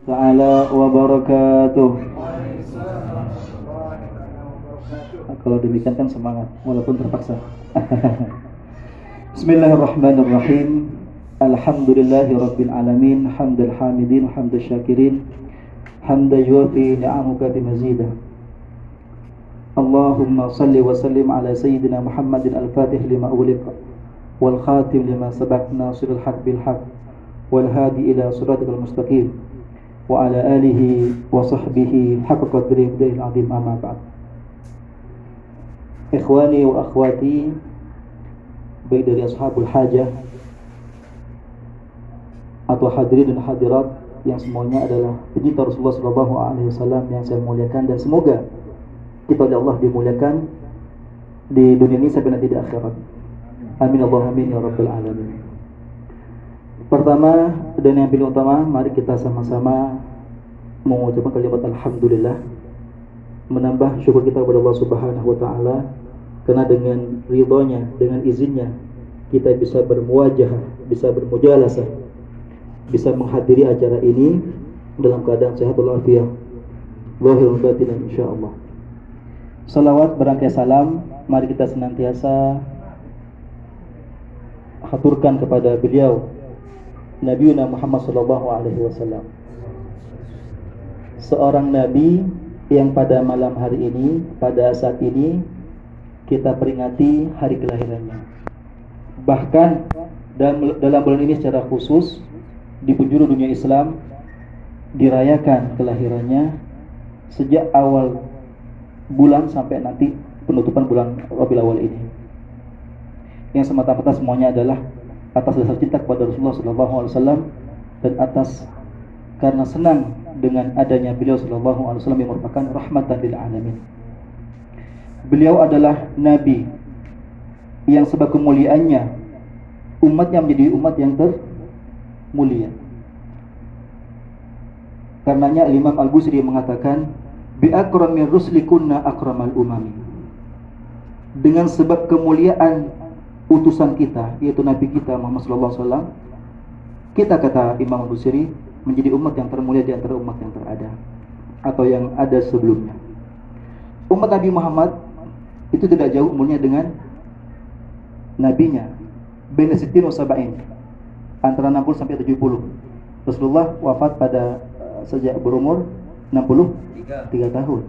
ta'ala wa barakatuh. Kalau demikian kan semangat walaupun terpaksa. Bismillahirrahmanirrahim. Alhamdulillahi rabbil alamin, hamdal hamidin, hamdal syakirin, hamdan yuwafi ni'amuka bimazidah. Allahumma salli wa sallim ala sayyidina Muhammadin al-fatih lima ughliqa wal khatim lima sabaq nasirul haq bil haq wal hadi ila siratal mustaqim wa ala alihi wa sahbihi haqqa qadrihi al-azim, amma ba'd. Ikhwani wa akhwati, baik dari ashabul hajah atau hadirin dan hadirat yang semuanya adalah pecinta Rasulullah SAW yang saya muliakan, dan semoga kita oleh Allah dimuliakan di dunia ini sampai nanti di akhirat. Amin Allahumma amin ya rabbal alamin. Pertama dan yang paling utama, mari kita sama-sama mengucapkan kalimat alhamdulillah, menambah syukur kita kepada Allah Subhanahu wa taala, karena dengan ridhonya, dengan izinnya kita bisa bermuwajah, bisa bermujalasah, bisa menghadiri acara ini dalam keadaan sehat walafiat zahir dan batin insyaallah. Salawat berangkai salam mari kita senantiasa haturkan kepada beliau Nabiuna Muhammad sallallahu alaihi wasallam, seorang nabi yang pada malam hari ini, pada saat ini kita peringati hari kelahirannya. Bahkan dalam bulan ini secara khusus di penjuru dunia Islam dirayakan kelahirannya sejak awal bulan sampai nanti penutupan bulan Rabiul Awal ini. Yang semata-mata semuanya adalah atas dasar cinta kepada Rasulullah SAW dan atas karena senang dengan adanya beliau SAW yang merupakan rahmatan lil alamin. Beliau adalah nabi yang sebab kemuliaannya umatnya menjadi umat yang termulia. Karenanya Imam Al-Busiri mengatakan, bi akramir rusli kunna akramal umami. Dengan sebab kemuliaan utusan kita, yaitu nabi kita Muhammad sallallahu alaihi wasallam, kita, kata Imam Al-Busiri, menjadi umat yang termulia di antara umat yang terada atau yang ada sebelumnya. Umat Nabi Muhammad itu tidak jauh umurnya dengan nabinya, baina sittin wa sab'in, antara 60 sampai 70. Rasulullah wafat pada sejak berumur 63 tahun.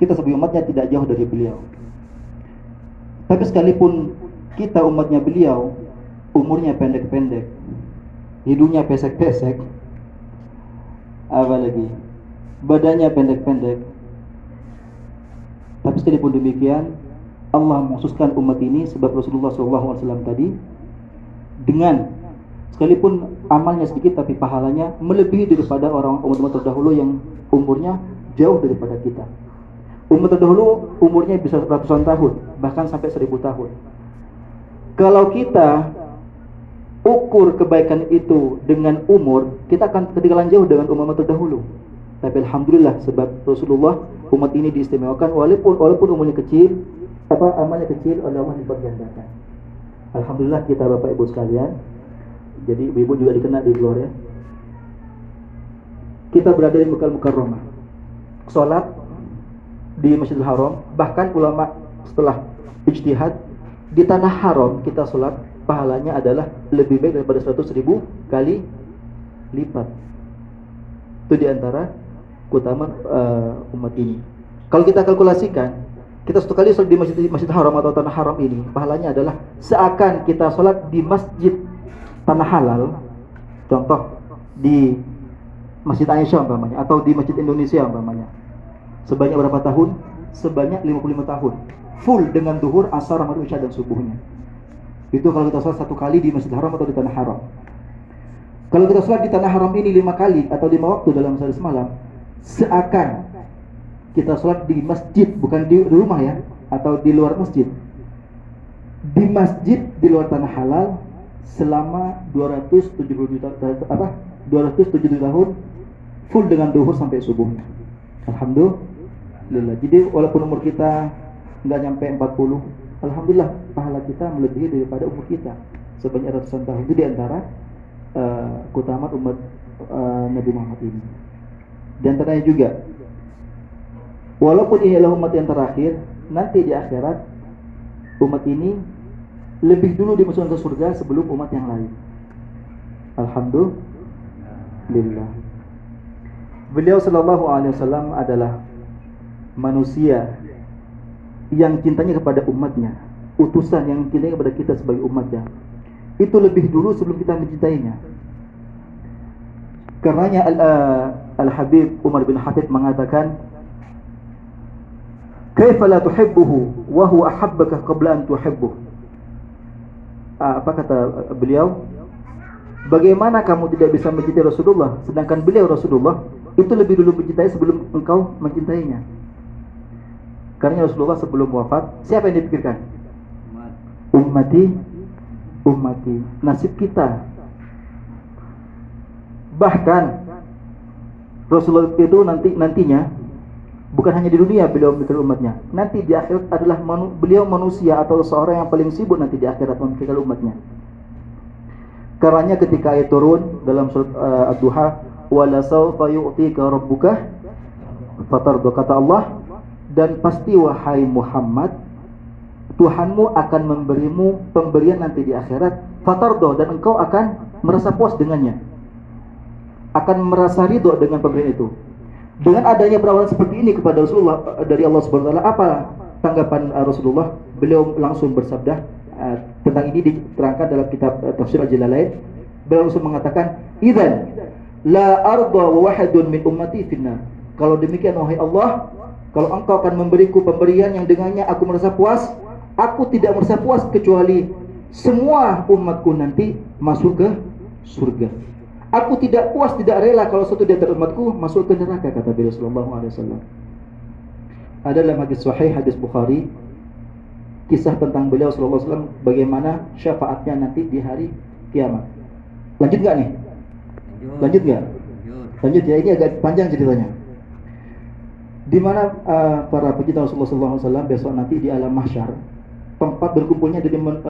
Kita sebagai umatnya tidak jauh dari beliau. Tapi sekalipun kita umatnya beliau, umurnya pendek-pendek, hidungnya pesek-pesek, apalagi badannya pendek-pendek, tapi sekalipun demikian Allah mengkhususkan umat ini sebab Rasulullah SAW tadi, dengan sekalipun amalnya sedikit tapi pahalanya melebihi daripada orang umat terdahulu yang umurnya jauh daripada kita. Umat terdahulu umurnya bisa ratusan tahun, bahkan sampai 1000 tahun. Kalau kita ukur kebaikan itu dengan umur, kita akan ketinggalan jauh dengan umat terdahulu. Tapi alhamdulillah sebab Rasulullah, umat ini diistimewakan walaupun umurnya kecil, amalnya kecil, oleh Allah dipergandakan. Alhamdulillah kita Bapak Ibu sekalian. Jadi ibu juga dikenal di luar ya. Kita berada di Makkah Mukarramah, salat di Masjidil Haram, bahkan ulama setelah ijtihad di tanah haram kita salat, pahalanya adalah lebih baik daripada 100.000 kali lipat. Itu diantara keutamaan umat ini. Kalau kita kalkulasikan, kita satu kali sholat di masjid haram atau tanah haram ini, pahalanya adalah seakan kita sholat di masjid tanah halal. Contoh di Masjid Aisyah umpamanya, atau di Masjid Indonesia umpamanya. Sebanyak berapa tahun? Sebanyak 55 tahun. Full dengan duhur, asar, maghrib, isya dan subuhnya. Itu kalau kita sholat satu kali di Masjid Haram atau di tanah haram. Kalau kita sholat di tanah haram ini 5 kali atau 5 waktu dalam sehari semalam, seakan kita sholat di masjid, bukan di rumah ya, atau di luar masjid. Di masjid di luar tanah halal selama 270 tahun full dengan duhur sampai subuhnya. Alhamdulillah. Jadi walaupun umur kita nggak nyampe 40, alhamdulillah pahala kita melebihi daripada umur kita sebanyak ratusan tahun. Itu diantara keutamaan umat Nabi Muhammad ini. Di antaranya juga, walaupun ini adalah umat yang terakhir, nanti di akhirat umat ini lebih dulu dimasukkan ke surga sebelum umat yang lain. Alhamdulillah. Beliau sallallahu alaihi wasallam adalah manusia yang cintanya kepada umatnya, utusan yang cintanya kepada kita sebagai umatnya. Itu lebih dulu sebelum kita mencintainya. Karenanya Al-Habib Umar bin Khattab mengatakan, "Kaifa la tuhibbuhu wa huwa ahabbaka qabla an tuhibbuh?" Apa kata beliau? Bagaimana kamu tidak bisa mencintai Rasulullah sedangkan beliau Rasulullah itu lebih dulu mencintai sebelum engkau mencintainya. Karena Rasulullah sebelum wafat, siapa yang dipikirkan? Ummati, ummati, nasib kita. Bahkan Rasulullah itu nantinya bukan hanya di dunia beliau memikirkan umatnya, nanti di akhirat adalah beliau manusia atau seorang yang paling sibuk nanti di akhirat memikirkan umatnya. Karenanya ketika ayat turun dalam surat Ad-Duha, wala sawfa yu'tika rabbuka fatardu, kata Allah, dan pasti wahai Muhammad, Tuhanmu akan memberimu pemberian nanti di akhirat, fatardu, dan engkau akan merasa puas dengannya, akan merasa ridho dengan pemberian itu. Dengan adanya perawalan seperti ini kepada Rasulullah dari Allah Subhanahu wa taala, apa tanggapan Rasulullah? Beliau langsung bersabda, tentang ini diterangkan dalam kitab Tafsir Al-Jalalain. Beliau langsung mengatakan, "Idzan la arda wa wahidun min ummati finnar." Kalau demikian wahai Allah, kalau engkau akan memberiku pemberian yang dengannya aku merasa puas, aku tidak merasa puas kecuali semua umatku nanti masuk ke surga. Aku tidak puas, tidak rela kalau satu di antara umatku masuk ke neraka, kata beliau sallallahu alaihi wasallam. Ada dalam hadis sahih, hadis Bukhari, kisah tentang beliau sallallahu alaihi wasallam bagaimana syafaatnya nanti di hari kiamat. Lanjut enggak nih? Lanjut enggak? Lanjut ya, ini agak panjang ceritanya. Di mana para pecinta Rasulullah sallallahu alaihi wasallam besok nanti di alam mahsyar, tempat berkumpulnya dari